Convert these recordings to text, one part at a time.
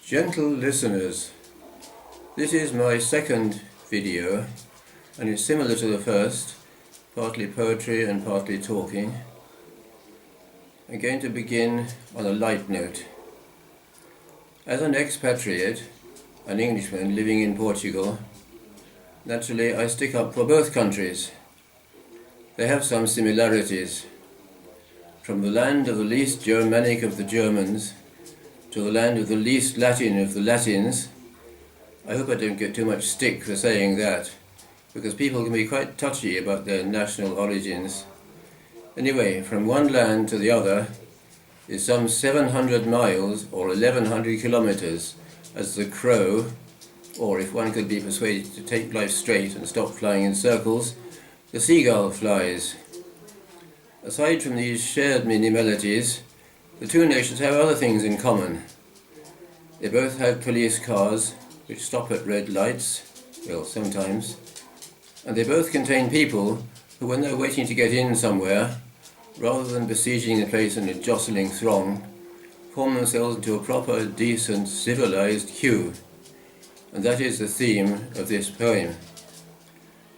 Gentle listeners, this is my second video and it's similar to the first, partly poetry and partly talking. I'm going to begin on a light note. As an expatriate, an Englishman living in Portugal, naturally I stick up for both countries. They have some similarities. From the land of the least Germanic of the Germans to the land of the least Latin of the Latins. I hope I don't get too much stick for saying that, because people can be quite touchy about their national origins. Anyway, from one land to the other is some 700 miles or 1100 kilometers as the crow, or if one could be persuaded to take life straight and stop flying in circles, the seagull flies. Aside from these shared minimalities, the two nations have other things in common. They both have police cars which stop at red lights, well, sometimes, and they both contain people who, when they're waiting to get in somewhere, rather than besieging the place in a jostling throng, form themselves into a proper, decent, civilized queue. And that is the theme of this poem.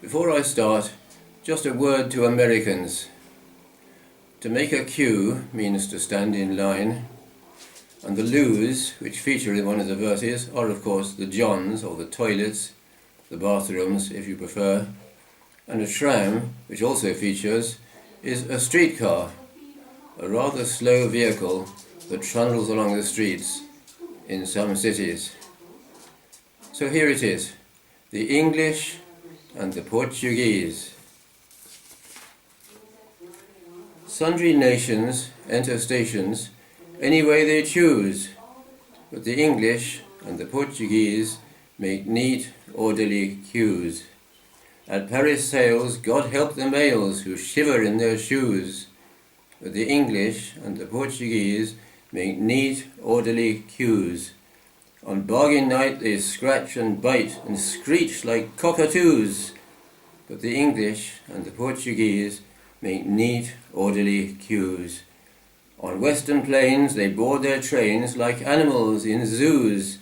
Before I start, just a word to Americans. To make a queue means to stand in line, and the loos, which feature in one of the verses, are of course the johns, or the toilets, the bathrooms if you prefer, and a tram, which also features, is a streetcar, a rather slow vehicle that trundles along the streets in some cities. So here it is, the English and the Portuguese. Sundry nations enter stations any way they choose, but the English and the Portuguese make neat, orderly queues. At Paris sales, God help the males who shiver in their shoes, but the English and the Portuguese make neat, orderly queues. On bargain night they scratch and bite and screech like cockatoos, but the English and the Portuguese make neat, orderly queues. On western plains they board their trains like animals in zoos,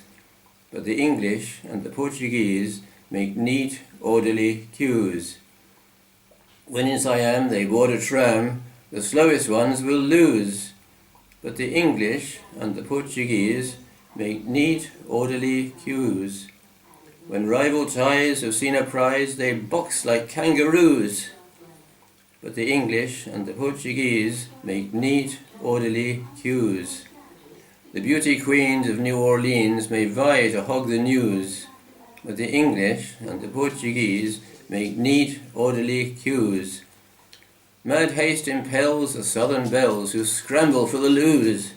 but the English and the Portuguese make neat, orderly queues. When in Siam they board a tram, the slowest ones will lose, but the English and the Portuguese make neat, orderly queues. When rival ties have seen a prize, they box like kangaroos, but the English and the Portuguese make neat, orderly queues. The beauty queens of New Orleans may vie to hog the news, but the English and the Portuguese make neat, orderly queues. Mad haste impels the southern belles who scramble for the loos,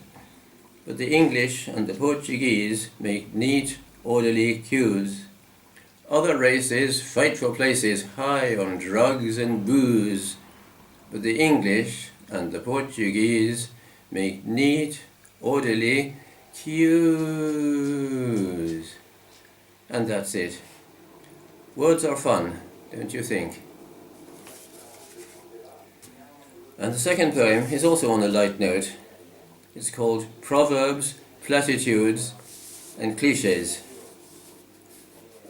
but the English and the Portuguese make neat, orderly queues. Other races fight for places high on drugs and booze, but the English and the Portuguese make neat, orderly queues. And that's it. Words are fun, don't you think? And the second poem is also on a light note. It's called Proverbs, Platitudes, and Clichés.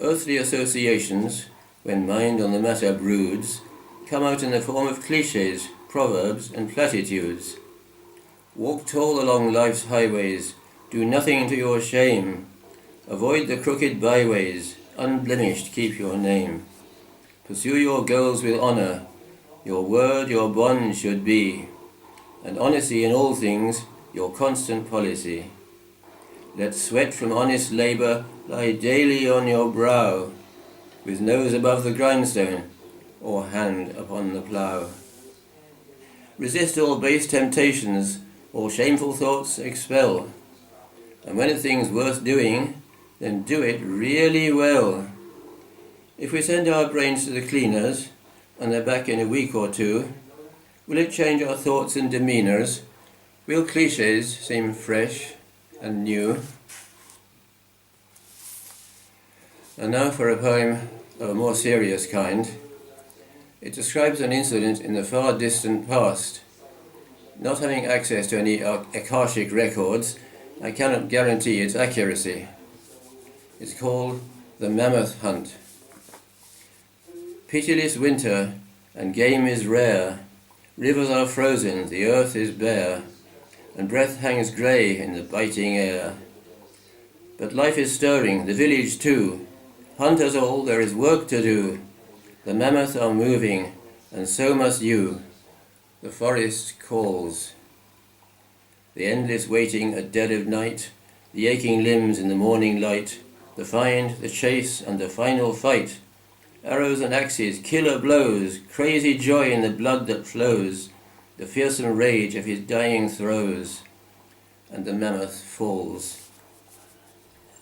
Earthly associations, when mind on the matter broods, come out in the form of clichés, proverbs, and platitudes. Walk tall along life's highways, do nothing to your shame. Avoid the crooked byways, unblemished keep your name. Pursue your goals with honour, your word your bond should be, and honesty in all things your constant policy. Let sweat from honest labour lie daily on your brow, with nose above the grindstone, or hand upon the plough. Resist all base temptations, all shameful thoughts expel, and when a thing's worth doing, then do it really well. If we send our brains to the cleaners, and they're back in a week or two, will it change our thoughts and demeanours? Will clichés seem fresh and new? And now for a poem of a more serious kind. It describes an incident in the far distant past. Not having access to any Akashic records, I cannot guarantee its accuracy. It's called the Mammoth Hunt. Pitiless winter, and game is rare. Rivers are frozen, the earth is bare, and breath hangs grey in the biting air. But life is stirring, the village too. Hunters all, there is work to do. The mammoth are moving, and so must you. The forest calls. The endless waiting at dead of night, the aching limbs in the morning light, the find, the chase, and the final fight. Arrows and axes, killer blows, crazy joy in the blood that flows, the fearsome rage of his dying throes, and the mammoth falls.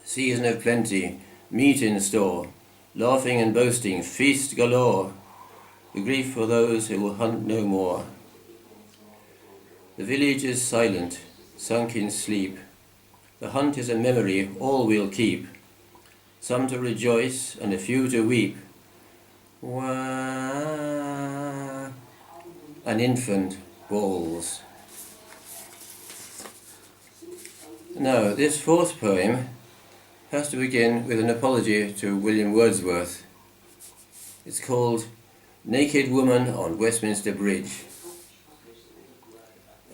Season of plenty, meat in store, laughing and boasting, feast galore, the grief for those who will hunt no more. The village is silent, sunk in sleep. The hunt is a memory all we'll keep, some to rejoice and a few to weep. Wah! An infant bawls. Now, this fourth poem has to begin with an apology to William Wordsworth. It's called Naked Woman on Westminster Bridge.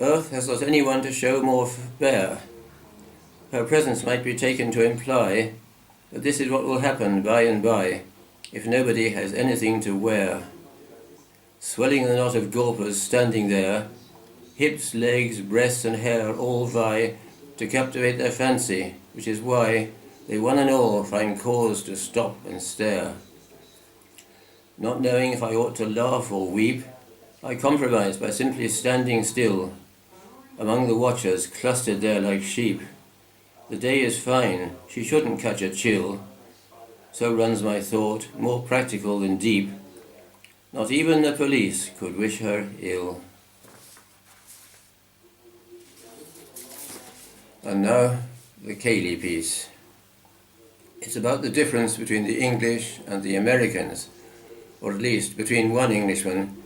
Earth has not anyone to show more bare. Her presence might be taken to imply that this is what will happen by and by, if nobody has anything to wear. Swelling the knot of gawpers standing there, hips, legs, breasts and hair all vie to captivate their fancy, which is why they one and all find cause to stop and stare. Not knowing if I ought to laugh or weep, I compromise by simply standing still, among the watchers clustered there like sheep. The day is fine, she shouldn't catch a chill, so runs my thought, more practical than deep. Not even the police could wish her ill. And now, the Cayley piece. It's about the difference between the English and the Americans, or at least between one Englishman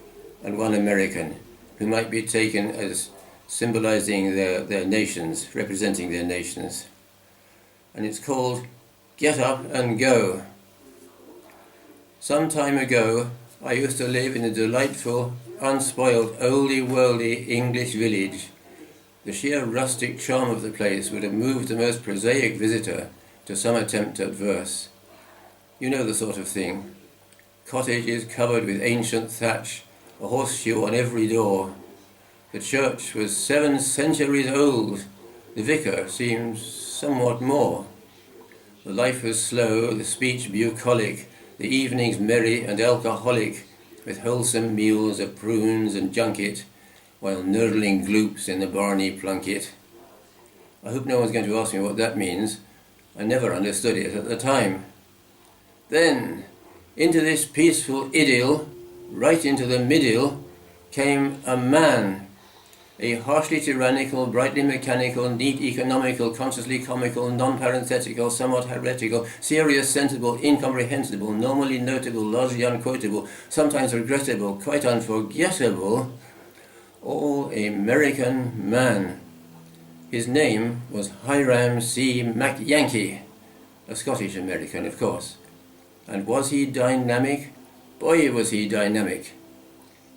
and one American, who might be taken as symbolizing their nations, representing their nations. And it's called Get Up and Go. Some time ago, I used to live in a delightful, unspoiled, oldie-worldy English village. The sheer rustic charm of the place would have moved the most prosaic visitor to some attempt at verse. You know the sort of thing. Cottages covered with ancient thatch, a horseshoe on every door. The church was 7 centuries old. The vicar seemed somewhat more. The life was slow, the speech bucolic, the evenings merry and alcoholic, with wholesome meals of prunes and junket, while nurdling gloops in the barney plunket. I hope no one's going to ask me what that means. I never understood it at the time. Then, into this peaceful idyll, right into the middle, came a man. A harshly tyrannical, brightly mechanical, neat, economical, consciously comical, non-parenthetical, somewhat heretical, serious, sensible, incomprehensible, normally notable, largely unquotable, sometimes regrettable, quite unforgettable, all-American man. His name was Hiram C. McYankee, a Scottish American, of course. And was he dynamic? Boy, was he dynamic.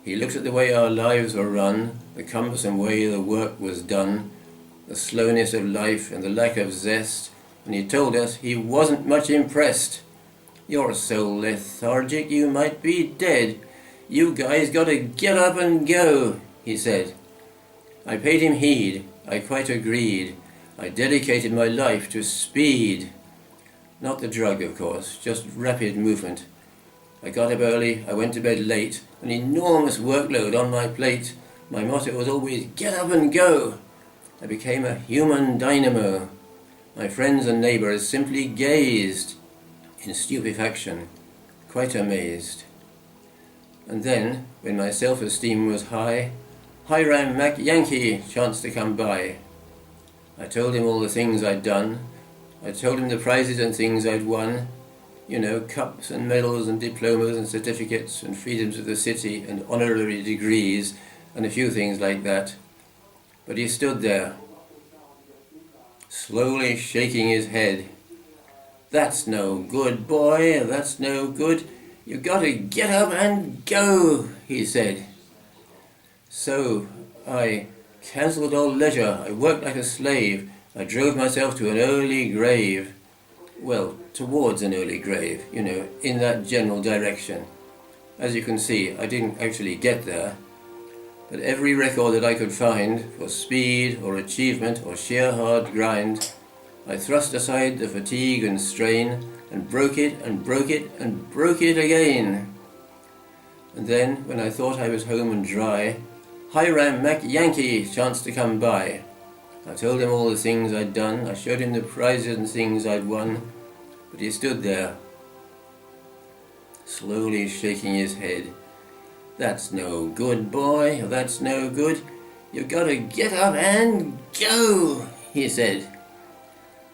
He looked at the way our lives were run, the cumbersome way the work was done, the slowness of life and the lack of zest, and he told us he wasn't much impressed. You're so lethargic you might be dead. You guys gotta get up and go, he said. I paid him heed, I quite agreed. I dedicated my life to speed. Not the drug, of course, just rapid movement. I got up early, I went to bed late, an enormous workload on my plate. My motto was always, get up and go. I became a human dynamo. My friends and neighbours simply gazed in stupefaction, quite amazed. And then, when my self-esteem was high, Hiram McYankee chanced to come by. I told him all the things I'd done. I told him the prizes and things I'd won. You know, cups and medals and diplomas and certificates and freedoms of the city and honorary degrees and a few things like that. But he stood there, slowly shaking his head. "That's no good, boy, that's no good. You gotta get up and go," he said. So I cancelled all leisure. I worked like a slave. I drove myself to an early grave. Well, towards an early grave, in that general direction. As you can see, I didn't actually get there. But every record that I could find for speed or achievement or sheer hard grind, I thrust aside the fatigue and strain and broke it and broke it and broke it again. And then, when I thought I was home and dry, Hiram Mac Yankee chanced to come by. I told him all the things I'd done, I showed him the prizes and things I'd won, but he stood there, slowly shaking his head. "That's no good, boy, that's no good. You gotta get up and go," he said.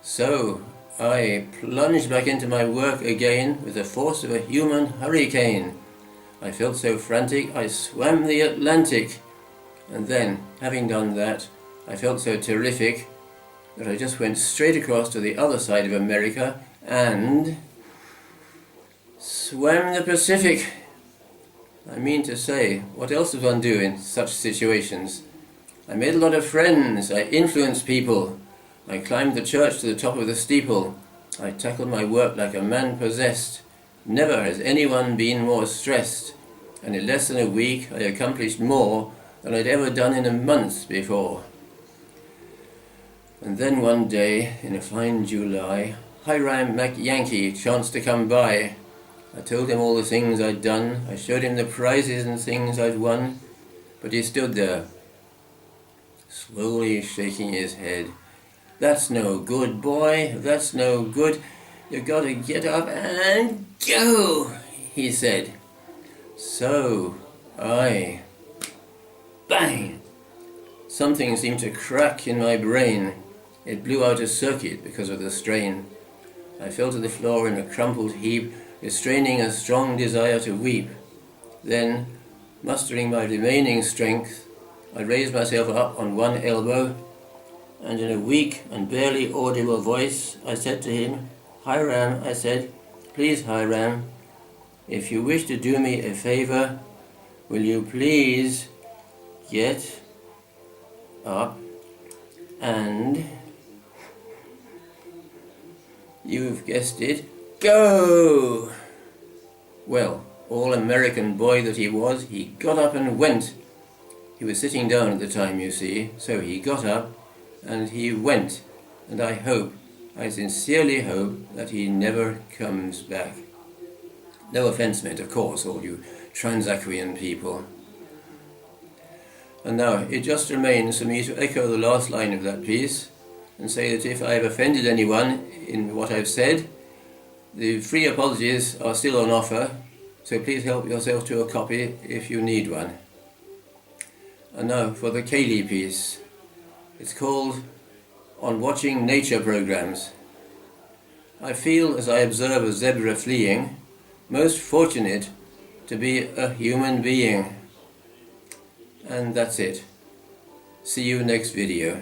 So I plunged back into my work again with the force of a human hurricane. I felt so frantic, I swam the Atlantic. And then, having done that, I felt so terrific that I just went straight across to the other side of America and swam the Pacific. I mean to say, what else does one do in such situations? I made a lot of friends, I influenced people, I climbed the church to the top of the steeple, I tackled my work like a man possessed. Never has anyone been more stressed, and in less than a week I accomplished more than I'd ever done in a month before. And then one day, in a fine July, Hiram Mac Yankee chanced to come by. I told him all the things I'd done, I showed him the prizes and things I'd won, but he stood there, slowly shaking his head. "That's no good, boy, that's no good. You gotta get up and go," he said. So bang! Something seemed to crack in my brain. It blew out a circuit because of the strain. I fell to the floor in a crumpled heap, restraining a strong desire to weep. Then, mustering my remaining strength, I raised myself up on one elbow, and in a weak and barely audible voice, I said to him, "Hiram," I said, "please, Hiram, if you wish to do me a favor, will you please get up and, you've guessed it, go?" Well, all-American boy that he was, he got up and went. He was sitting down at the time, you see, so he got up and he went, and I sincerely hope that he never comes back. No offence meant, of course, all you Transaquian people. And now, it just remains for me to echo the last line of that piece and say that if I have offended anyone in what I've said, the free apologies are still on offer, so please help yourself to a copy if you need one. And now for the Cayley piece. It's called "On Watching Nature Programs." I feel, as I observe a zebra fleeing, most fortunate to be a human being. And that's it. See you next video.